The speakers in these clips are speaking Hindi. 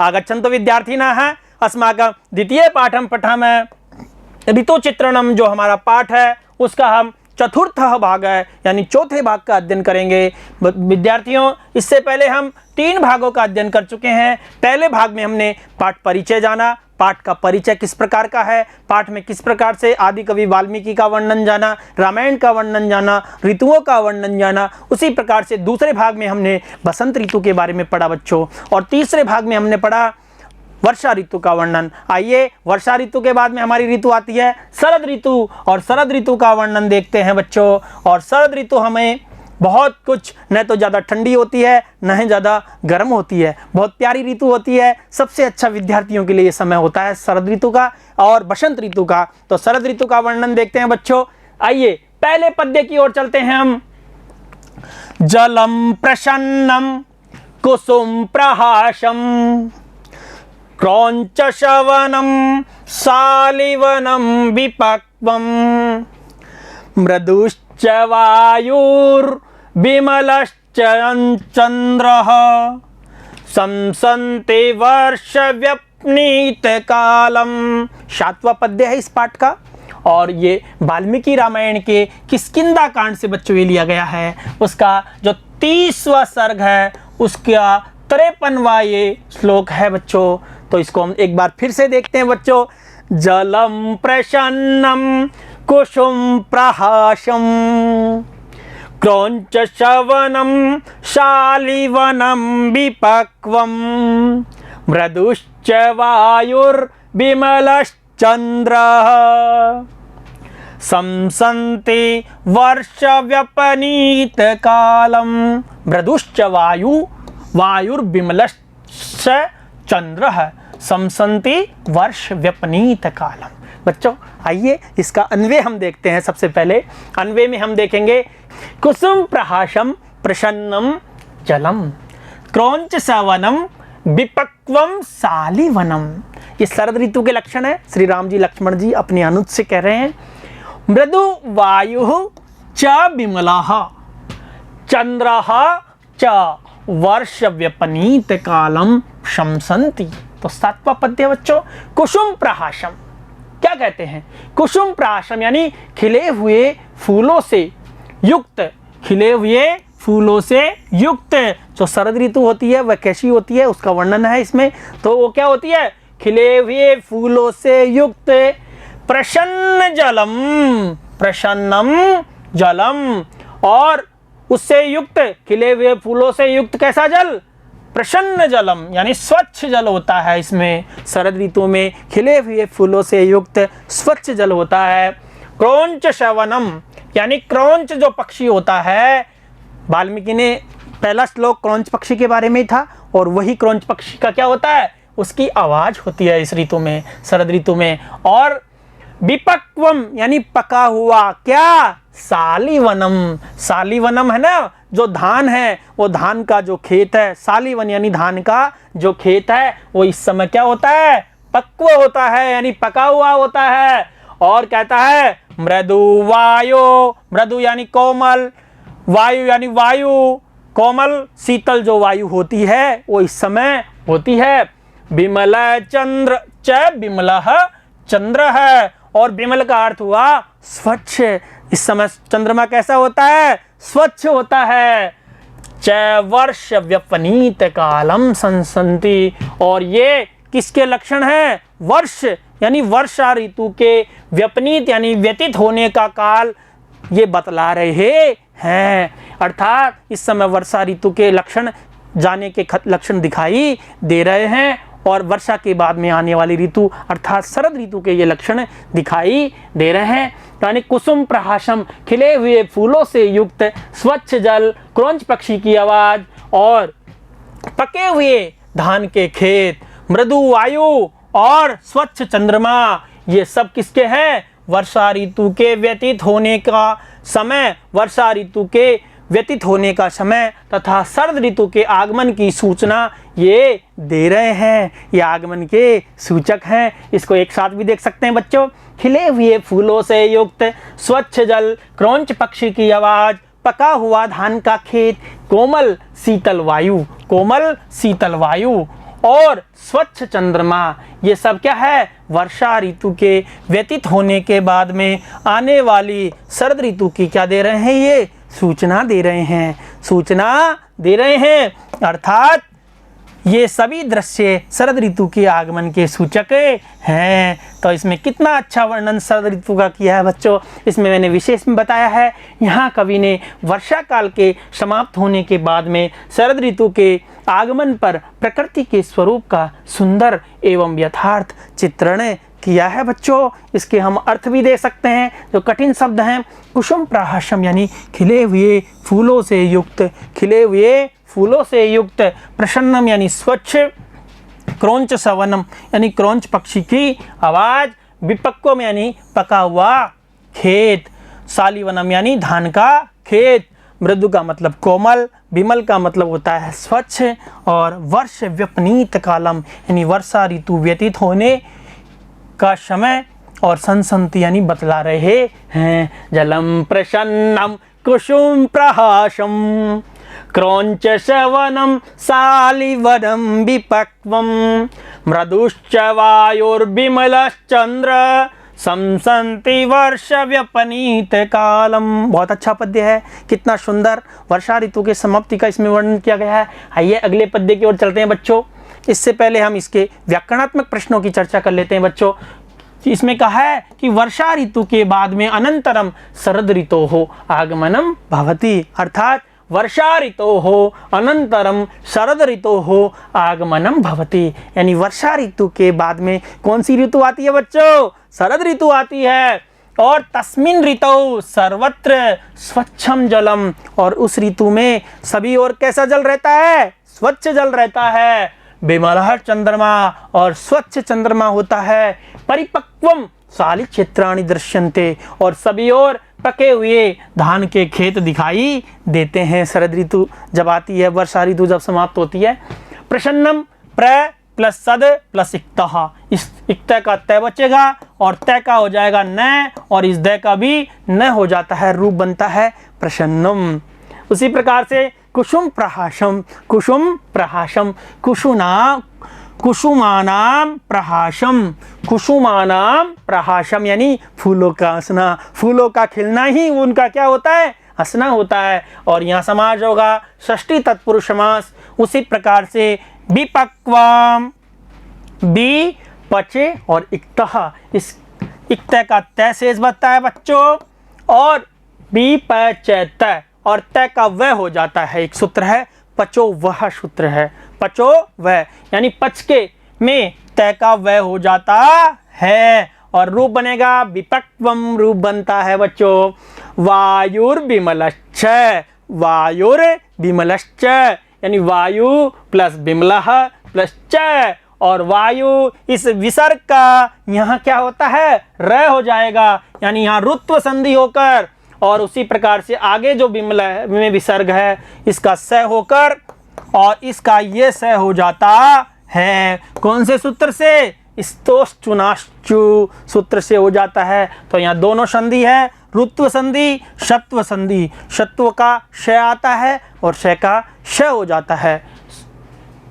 आगच्छन्तु विद्यार्थिनः अस्माकं द्वितीय पाठं पठामः। ऋतुचित्रणम जो हमारा पाठ है उसका हम चतुर्थ भाग है यानी चौथे भाग का अध्ययन करेंगे। विद्यार्थियों, इससे पहले हम 3 भागों का अध्ययन कर चुके हैं। पहले भाग में हमने पाठ परिचय जाना, पाठ का परिचय किस प्रकार का है, पाठ में किस प्रकार से आदि कवि वाल्मीकि का वर्णन जाना, रामायण का वर्णन जाना, ऋतुओं का वर्णन जाना। उसी प्रकार से दूसरे भाग में हमने बसंत ऋतु के बारे में पढ़ा बच्चों, और तीसरे भाग में हमने पढ़ा वर्षा ऋतु का वर्णन। आइए वर्षा ऋतु के बाद में हमारी ऋतु आती है शरद ऋतु, और शरद ऋतु का वर्णन देखते हैं बच्चों। और शरद ऋतु हमें बहुत कुछ, न तो ज़्यादा ठंडी होती है न ही ज़्यादा गर्म होती है, बहुत प्यारी ऋतु होती है। सबसे अच्छा विद्यार्थियों के लिए ये समय होता है शरद ऋतु का और बसंत ऋतु का। तो शरद ऋतु का वर्णन देखते हैं बच्चों। आइए पहले पद्य की ओर चलते हैं हम। जलम प्रसन्नम कुसुम प्रहासम क्रौंच शवनम शालिवनम विपक्वम मृदुश्च वायुर्विमलश्च चंद्रः संसन्ते वर्ष व्यपनीत कालम। 7वां पद्य है इस पाठ का, और ये वाल्मीकि रामायण के किष्किंधा कांड से बच्चों ये लिया गया है। उसका जो 30वां सर्ग है उसका 53वां ये श्लोक है बच्चों। तो इसको हम एक बार फिर से देखते हैं बच्चों। जलम प्रसन्नम कुसुम प्रहासम क्रौंच शवनम शालिवनम विपक्वम मृदुश्च वायुर्विमलश्चंद्रः संसन्ते वर्ष व्यपनीत कालम। मृदुश्च वायुर्विमलश्च चंद्रः संसन्ति वर्ष व्यपनीत कालम। बच्चों आइए इसका अन्वय हम देखते हैं। सबसे पहले अन्वय में हम देखेंगे कुसुम प्रहासम प्रसन्नम जलम क्रौंच सवनम विपक्वम शालिवनम। ये शरद ऋतु के लक्षण है। श्री राम जी लक्ष्मण जी अपने अनुज से कह रहे हैं। मृदु वायु च विमलः चंद्रः च वर्ष व्यपनीत कालम शमसंती। तो 7वां पद्य बच्चों कुसुम प्रहासम क्या कहते हैं? कुसुम प्रहासम यानी खिले हुए फूलों से युक्त, खिले हुए फूलों से युक्त जो शरद ऋतु होती है वह कैसी होती है उसका वर्णन है इसमें। तो वो क्या होती है? खिले हुए फूलों से युक्त प्रसन्न जलम, प्रसन्नम जलम, और उससे युक्त, खिले हुए फूलों से युक्त कैसा जल? प्रसन्न जलम यानी स्वच्छ जल होता है इसमें। शरद ऋतु में खिले हुए फूलों से युक्त स्वच्छ जल होता है। क्रौंच शवनम यानी क्रौंच जो पक्षी होता है, वाल्मीकि ने पहला श्लोक क्रौंच पक्षी के बारे में था, और वही क्रौंच पक्षी का क्या होता है? उसकी आवाज होती है इस ऋतु में, शरद ऋतु में। और विपक्वम यानी पका हुआ, क्या? शालिवनम, शालिवनम है ना जो धान है, वो धान का जो खेत है, शालिवन यानी धान का जो खेत है वो इस समय क्या होता है? पक्व होता है यानी पका हुआ होता है। और कहता है मृदु वायु, मृदु यानी कोमल, वायु यानी वायु, कोमल शीतल जो वायु होती है वो इस समय होती है। विमल चंद्र च विमलः चंद्र है, और विमल का अर्थ हुआ स्वच्छ। इस समय चंद्रमा कैसा होता है? स्वच्छ होता है। च वर्ष व्यपनीत कालम संसन्ति, और ये किसके लक्षण हैं? वर्ष यानी वर्षा ऋतु के व्यपनीत यानी व्यतीत होने का काल ये बतला रहे हैं। अर्थात इस समय वर्षा ऋतु के लक्षण जाने के लक्षण दिखाई दे रहे हैं, और वर्षा के बाद में आने वाली ऋतु अर्थात शरद ऋतु के ये लक्षण दिखाई दे रहे हैं। यानी कुसुम प्रहासम खिले हुए फूलों से युक्त स्वच्छ जल, क्रौंच पक्षी की आवाज, और पके हुए धान के खेत, मृदु वायु और स्वच्छ चंद्रमा, ये सब किसके हैं? वर्षा ऋतु के व्यतीत होने का समय, वर्षा ऋतु के व्यतीत होने का समय तथा शरद ऋतु के आगमन की सूचना ये दे रहे हैं। ये आगमन के सूचक हैं। इसको एक साथ भी देख सकते हैं बच्चों। खिले हुए फूलों से युक्त स्वच्छ जल, क्रौंच पक्षी की आवाज, पका हुआ धान का खेत, कोमल शीतल वायु, कोमल शीतल वायु, और स्वच्छ चंद्रमा, ये सब क्या है, वर्षा ऋतु के व्यतीत होने के बाद में आने वाली शरद ऋतु की क्या दे रहे हैं, ये सूचना दे रहे हैं, सूचना दे रहे हैं। अर्थात ये सभी दृश्य शरद ऋतु के आगमन के सूचक हैं। तो इसमें कितना अच्छा वर्णन शरद ऋतु का किया है बच्चों, इसमें मैंने विशेष में बताया है। यहाँ कवि ने वर्षा काल के समाप्त होने के बाद में शरद ऋतु के आगमन पर प्रकृति के स्वरूप का सुंदर एवं यथार्थ चित्रण किया है बच्चों। इसके हम अर्थ भी दे सकते हैं, जो कठिन शब्द हैं। कुसुम प्रहासम यानी खिले हुए फूलों से युक्त, खिले हुए फूलों से युक्त। प्रसन्नम यानी स्वच्छ। क्रौंच सवनम यानी क्रौंच पक्षी की आवाज। विपक्वम यानी पका हुआ खेत। शालिवनम यानी धान का खेत। मृदु का मतलब कोमल, विमल का मतलब होता है स्वच्छ, और वर्ष व्यपनीत कालम यानी वर्षा ऋतु व्यतीत होने का समय, और संसंति यानी बतला रहे हैं। जलम प्रसन्नम कुसुम प्रहासम क्रौंच शवनम शालिवनम विपक्वम मृदुश्च वायुर्विमलश्चंद्र संसंति वर्ष व्यपनीत कालम। बहुत अच्छा पद्य है, कितना सुंदर वर्षा ऋतु के समाप्ति का इसमें वर्णन किया गया है। आइए अगले पद्य की ओर चलते हैं बच्चों। इससे पहले हम इसके व्याकरणात्मक प्रश्नों की चर्चा कर लेते हैं बच्चों। इसमें कहा है कि वर्षा ऋतु के बाद में अनंतरम शरद ऋतु हो आगमनम भवति, अर्थात वर्षा ऋतु हो अनंतरम शरद ऋतु हो आगमनम भवति, यानी वर्षा ऋतु के बाद में कौन सी ऋतु आती है बच्चों, शरद ऋतु आती है। और तस्मिन ऋतु सर्वत्र स्वच्छम जलम, और उस ऋतु में सभी ओर कैसा जल रहता है, स्वच्छ जल रहता है। विमलः चंद्रमा, और स्वच्छ चंद्रमा होता है। परिपक्वम शाली क्षेत्राणि दृश्यन्ते, और सभी ओर पके हुए धान के खेत दिखाई देते हैं। शरद ऋतु जब आती है, वर्षा ऋतु जब समाप्त होती है। प्रसन्नम प्र प्लस सद प्लस इक्तः, इस इक्तः का तय बचेगा और तय का हो जाएगा न, और इस दय का भी न हो जाता है, रूप बनता है प्रसन्नम। उसी प्रकार से कुसुम प्रहासम, कुसुम प्रहासम, कुसुमानाम प्रहासम, कुसुमानाम प्रहासम यानी फूलों का हंसना, फूलों का खिलना ही उनका क्या होता है, हंसना होता है। और यहाँ समास होगा षष्ठी तत्पुरुष समास। उसी प्रकार से विपक्वम, बी पचे और इक्तः, इस इक्तः का तय शेष बचता है बच्चों, और बी पचैत और तय का वह हो जाता है। एक सूत्र है पचो वह सूत्र है, पचो वह यानी पच के में तय का वह हो जाता है, और रूप बनेगा विपक्वम, रूप बनता है बच्चों वायुर्विमलश्च, वायुर्विमलश्च यानी वायु प्लस विमलः प्लस च, और वायु इस विसर्ग का यहाँ क्या होता है, र हो जाएगा, यानी यहाँ रुत्व संधि होकर, और उसी प्रकार से आगे जो विमल में विसर्ग है इसका स होकर, और इसका ये स हो जाता है। कौन से सूत्र से, स्तोश्चुनाश्चु सूत्र से हो जाता है। तो यहाँ दोनों संधि है, रुत्व संधि, शत्व संधि। शत्व का श आता है और श का श हो जाता है,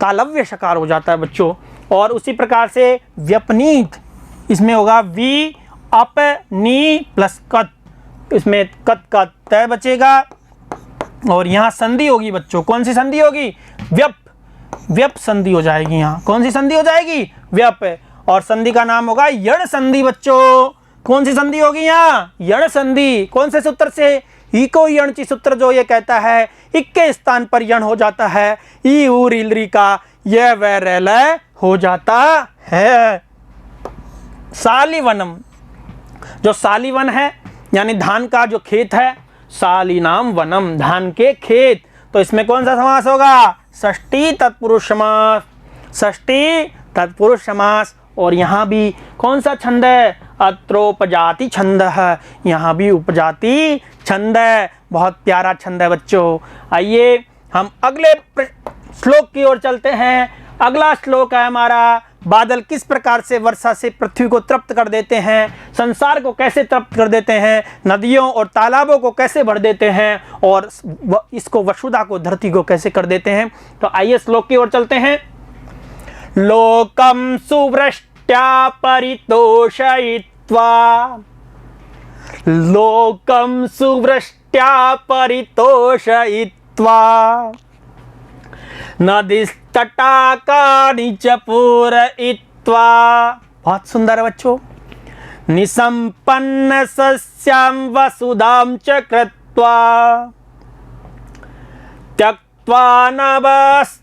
तालव्य शकार हो जाता है बच्चों। और उसी प्रकार से व्यपनीत, इसमें होगा वी अप नी प्लस कत, इसमें कत का तय बचेगा, और यहाँ संधि होगी बच्चों। कौन सी संधि होगी, व्यप, व्यप संधि हो जाएगी। यहाँ कौन सी संधि हो जाएगी, व्यप, और संधि का नाम होगा यण संधि बच्चों। कौन सी संधि होगी यहाँ, यण संधि। कौन से सूत्र से, इको यणची सूत्र जो ये कहता है इक के स्थान पर यण हो जाता है, ई उ रीलरी का यह वह रैलय हो जाता है। शालिवनम, जो शालिवन है यानी धान का जो खेत है, शालिनाम वनम धान के खेत। तो इसमें कौन सा समास होगा, षष्ठी तत्पुरुष समास, षष्ठी तत्पुरुष समास। और यहाँ भी कौन सा छंद है, अत्रोपजाति छंद है, यहाँ भी उपजाति छंद है। बहुत प्यारा छंद है बच्चों। आइए हम अगले श्लोक की ओर चलते हैं। अगला श्लोक है हमारा, बादल किस प्रकार से वर्षा से पृथ्वी को तृप्त कर देते हैं, संसार को कैसे तृप्त कर देते हैं, नदियों और तालाबों को कैसे भर देते हैं, और इसको वसुधा को, धरती को कैसे कर देते हैं। तो आइए श्लोक की ओर चलते हैं। लोकं सुवृष्ट्या परितोषयित्वा, लोकं सुवृष्ट्या परितोषयित्वा, नदीस्तटाकानि च पूरयित्वा। बहुत सुंदर है बच्चों। निसंपन्न सस्यां वसुधां च कृत्वा, त्यक्त्वा नभस्तोयधरा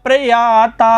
प्रयाता,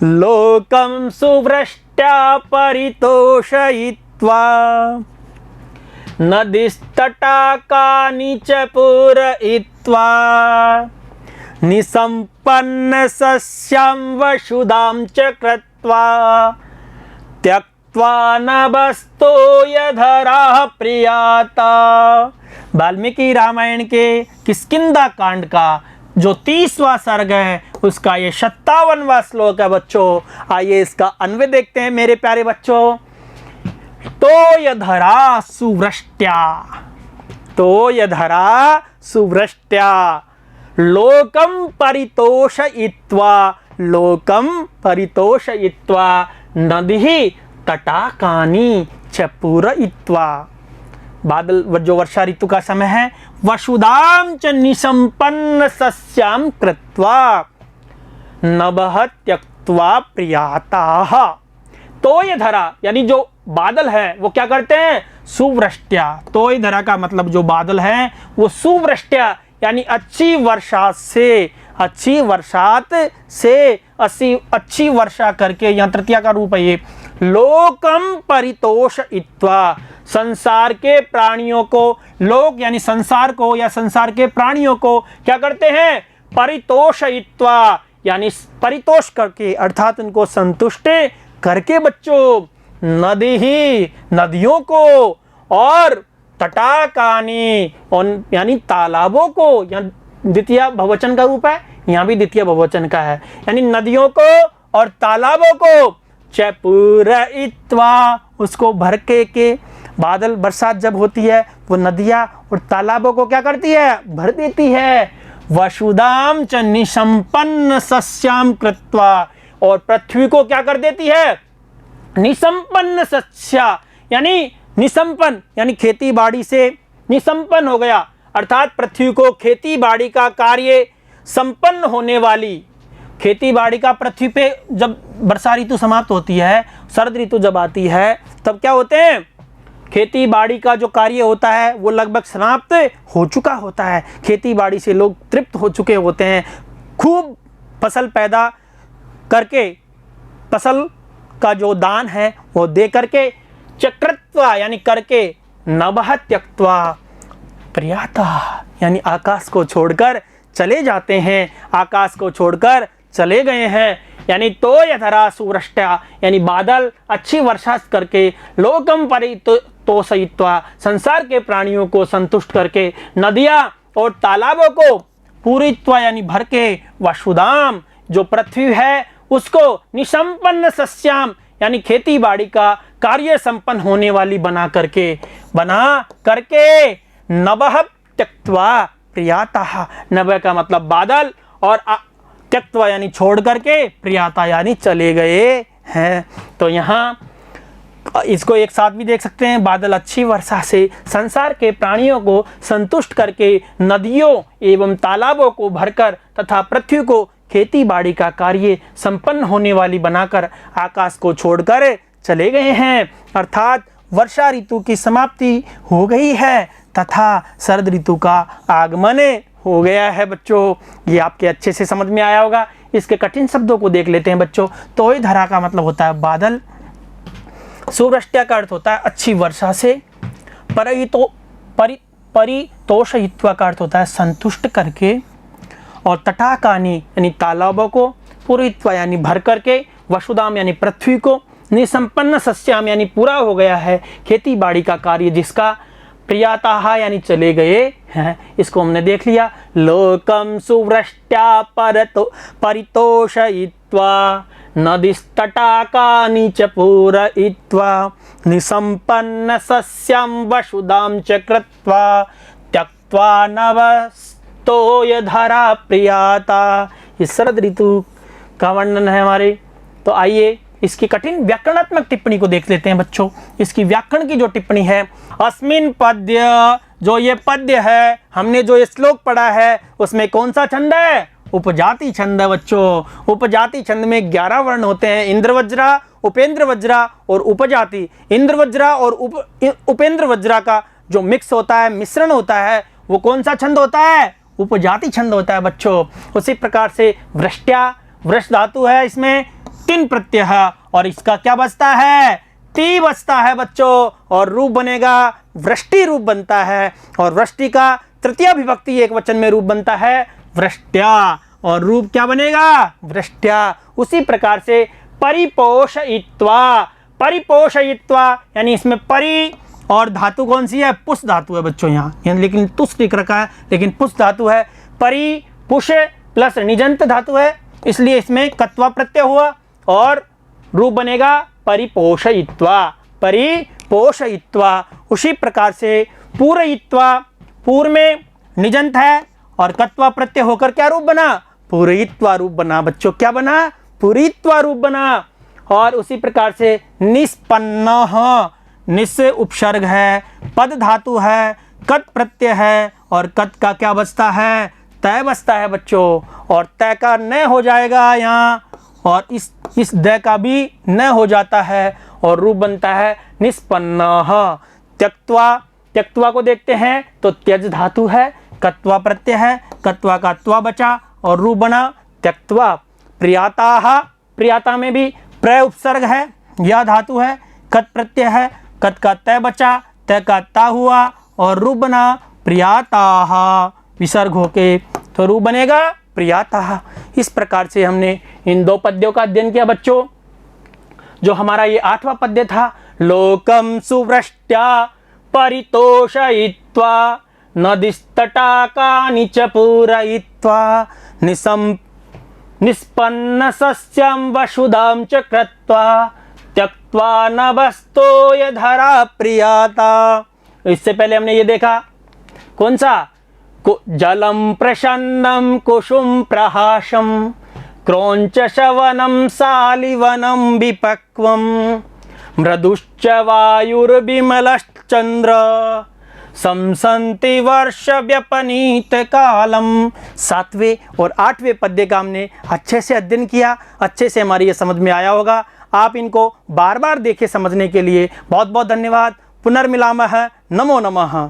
लोकं सुवृष्ट्या परितोषयित्वा, नदीस्तटाकानि च पूरयित्वा, निसंपन्न सस्यां वसुधां च कृत्वा, त्यक्त्वा नभस्तोयधरा प्रियाता। वाल्मीकि रामायण के किष्किंधा कांड का जो 30वां सर्ग है उसका ये 57वां श्लोक है बच्चों। आइए इसका अन्वय देखते हैं मेरे प्यारे बच्चों। तोयधरा सुवृष्ट्या, तोयधरा सुवृष्ट्या, लोकं परितोषयित्वा, लोकं परितोषयित्वा, नदीः तटाकानि च पूरयित्वा। बादल जो वर्षा ऋतु का समय है, वसुधां च निसंपन्न सस्यां कृत्वा, नभः त्यक्त्वा प्रियाताः। तोयधरा यानी जो बादल है वो क्या करते हैं? सुवृष्ट्या। तोयधरा का मतलब जो बादल है वो सुवृष्ट्या यानी अच्छी वर्षा से, अच्छी वर्षात से अच्छी वर्षा करके, यहाँ तृतीया का रूप है ये। लोकम परितोषयित्वा, संसार के प्राणियों को, लोक यानी संसार को या संसार के प्राणियों को क्या करते हैं? परितोषयित्वा यानी परितोष करके, अर्थात उनको संतुष्ट करके बच्चों। नदी ही नदियों को, और तटाकानी यानी तालाबों को, यहाँ द्वितीय बहुवचन का रूप है, यहाँ भी द्वितीय बहुवचन का है, यानी नदियों को और तालाबों को च पूरयित्वा, उसको भर के बादल बरसात जब होती है वो नदियाँ और तालाबों को क्या करती है? भर देती है। वसुधां च निसंपन्न सस्यां कृत्वा, और पृथ्वी को क्या कर देती है? निसंपन्न सस्या यानी निसंपन्न यानी खेती बाड़ी से निसंपन्न हो गया, अर्थात पृथ्वी को खेती बाड़ी का कार्य संपन्न होने वाली, खेती बाड़ी का पृथ्वी पे जब वर्षा ऋतु समाप्त होती है, शरद ऋतु जब आती है, तब क्या होते हैं? खेती बाड़ी का जो कार्य होता है वो लगभग समाप्त हो चुका होता है। खेती बाड़ी से लोग तृप्त हो चुके होते हैं, खूब फसल पैदा करके, फसल का जो दान है वो दे करके, चक्रत्वा यानी करके, नभः त्यक्त्वा प्रियाता यानी आकाश को छोड़कर चले जाते हैं, आकाश को छोड़कर चले गए हैं। यानी तोयधरा सुवृष्ट्या यानी बादल अच्छी वर्षा करके, लोकम परितोषयित्वा संसार के प्राणियों को संतुष्ट करके, नदियाँ और तालाबों को पूरित्वा यानी भर के, वसुधाम जो पृथ्वी है उसको निसंपन्न सस्याम यानी खेती बाड़ी का कार्य संपन्न होने वाली बना करके नभः त्यक्त्वा प्रियाताः, नभः का मतलब बादल और त्यक्त्वा यानी छोड़ करके, प्रियाता यानी चले गए हैं। तो यहाँ इसको एक साथ भी देख सकते हैं। बादल अच्छी वर्षा से संसार के प्राणियों को संतुष्ट करके, नदियों एवं तालाबों को भरकर तथा पृथ्वी को खेती बाड़ी का कार्य संपन्न होने वाली बनाकर आकाश को छोड़कर चले गए हैं, अर्थात वर्षा ऋतु की समाप्ति हो गई है तथा शरद ऋतु का आगमन हो गया है। बच्चों ये आपके अच्छे से समझ में आया होगा। इसके कठिन शब्दों को देख लेते हैं बच्चों। तोयधरा का मतलब होता है बादल, सुवृष्ट्या का अर्थ होता है अच्छी वर्षा से, परितोषयित्वा का अर्थ होता है संतुष्ट करके, और तटाकानी यानी तालाबों को, पूरित्वा यानी भर करके, वसुधाम यानी पृथ्वी को, निसंपन्न सस्याम यानी पूरा हो गया है खेती बाड़ी का कार्य जिसका, प्रियाताः यानी चले गए हैं। इसको हमने देख लिया। लोकम सुवृष्ट्या परितोषयित्वा, नदीस्तटाकानि च पूरयित्वा, निसंपन्न सस्यां वसुधां च कृत्वा, त्यक्त्वा नभस्तोयधरा प्रियाता। ये शरद ऋतु का वर्णन है हमारे। तो आइए इसकी कठिन व्याकरणात्मक टिप्पणी को देख लेते हैं बच्चों। इसकी व्याकरण की जो टिप्पणी है, अस्मिन पद्य, जो ये पद्य है, हमने जो ये श्लोक पढ़ा है उसमें कौन सा छंद है? उपजाति छंद है बच्चों। उपजाति छंद में 11 वर्ण होते हैं, इंद्रवज्रा, उपेंद्र वज्रा और उपजाति। इंद्रवज्रा और उपेंद्र वज्रा का जो मिक्स होता है, मिश्रण होता है, वो कौन सा छंद होता है? उपजाति छंद होता है बच्चों। उसी प्रकार से वृष्ट्या, वृष धातु है, इसमें 3 प्रत्यय है और इसका क्या बचता है? ती बचता है बच्चों। और रूप बनेगा वृष्टि रूप बनता है, और वृष्टि का तृतीय विभक्ति एक वचन में रूप बनता है वृष्ट्या, और रूप क्या बनेगा? वृष्ट्या। उसी प्रकार से परिपोषयित्वा, परिपोषयित्वा यानी इसमें परि और धातु कौन सी है? पुष धातु है बच्चों यहाँ, लेकिन तुष लिख रखा है, लेकिन पुष धातु है। परि पुष प्लस निजंत धातु है, इसलिए इसमें कत्वा प्रत्यय हुआ और रूप बनेगा परिपोषयित्वा, परिपोषयित्वा। उसी प्रकार से पूरयित्वा, पूर्व में निजंत है और कत्वा प्रत्यय होकर क्या रूप बना? पूरयित्वा रूप बना बच्चों। क्या बना? पूरयित्वा रूप बना। और उसी प्रकार से निष्पन्न, निस उपसर्ग है, पद धातु है, कत प्रत्यय है और कत का क्या बचता है? तय बचता है बच्चों। और तय का न हो जाएगा यहाँ, और इस द का भी न हो जाता है और रूप बनता है निष्पन्न। त्यक्त्वा, त्यक्त्वा को देखते हैं तो त्यज धातु है, कत्वा प्रत्यय है, कत्वा का त्वा बचा और रूप बना त्यक्त्वा। प्रियाताः, प्रियाता में भी प्र उपसर्ग है, यह धातु है, कत प्रत्यय है, कत का तय बचा, तय का ता हुआ और रूप बना प्रियाताः, विसर्ग होके तो रूप बनेगा प्रियाताः। इस प्रकार से हमने इन 2 पद्यों का अध्ययन किया बच्चों। जो हमारा ये 8वां पद्य था, लोकम सुवृष्ट्या परितोषयित्वा नदीस्तटाकानि च पूरयित्वा निष्पन्न सस्यं वसुधां च कृत्वा त्यक्त्वा नभस्तोय धरा प्रियाता। इससे पहले हमने ये देखा कौन सा? जलम प्रसन्नम कुसुम प्रहासम क्रौंच शवनम सालिवनम विपक्वम मृदुश्च वायुर्विमलश्चंद्र समसंति वर्ष व्यपनीत कालम। 7वें और 8वें पद्य का हमने अच्छे से अध्ययन किया, अच्छे से हमारी ये समझ में आया होगा। आप इनको बार बार देखें समझने के लिए। बहुत बहुत धन्यवाद। पुनर्मिलामः। नमो नमः।